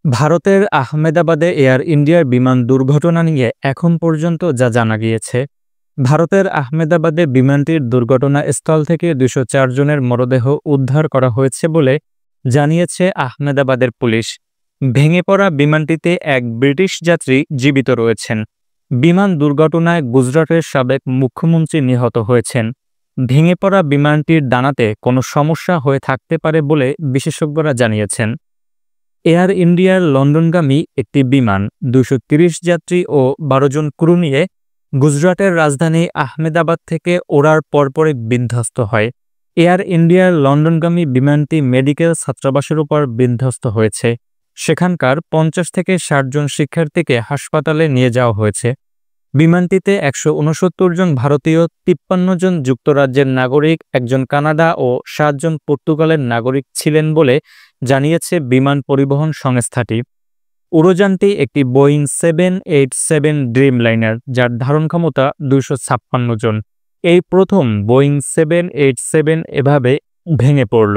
ভারতের আহমেদাবাদে এয়ার ইন্ডিয়ার বিমান দুর্ঘটনা নিয়ে এখন পর্যন্ত যা জানা গিয়েছে, ভারতের আহমেদাবাদে বিমানটির দুর্ঘটনাস্থল থেকে ২০৪ জনের মরদেহ উদ্ধার করা হয়েছে বলে জানিয়েছে আহমেদাবাদের পুলিশ। ভেঙে পড়া বিমানটিতে এক ব্রিটিশ যাত্রী জীবিত রয়েছেন। বিমান দুর্ঘটনায় গুজরাটের সাবেক মুখ্যমন্ত্রী নিহত হয়েছেন। ভেঙে পড়া বিমানটির ডানাতে কোনো সমস্যা হয়ে থাকতে পারে বলে বিশেষজ্ঞরা জানিয়েছেন। এয়ার ইন্ডিয়ার লন্ডনগামী একটি বিমান ২৩০ যাত্রী ও ১২ জন ক্রু নিয়ে গুজরাটের রাজধানী আহমেদাবাদ থেকে ওড়ার পরপরই বিধ্বস্ত হয়। এয়ার ইন্ডিয়ার লন্ডনগামী বিমানটি মেডিকেল ছাত্রাবাসের উপর বিধ্বস্ত হয়েছে। সেখানকার ৫০ থেকে ৬০ জন শিক্ষার্থীকে হাসপাতালে নিয়ে যাওয়া হয়েছে। বিমানটিতে ১৬৯ জন ভারতীয়, ৫৩ জন যুক্তরাজ্যের নাগরিক, ১ জন কানাডা ও ৭ জন পর্তুগালের নাগরিক ছিলেন বলে জানিয়েছে বিমান পরিবহন সংস্থাটি। উড়োযানটি একটি বোয়িং 787 ড্রিমলাইনার, যার ধারণ ক্ষমতা ২৫৬ জন। এই প্রথম বোয়িং 787 এভাবে ভেঙে পড়ল।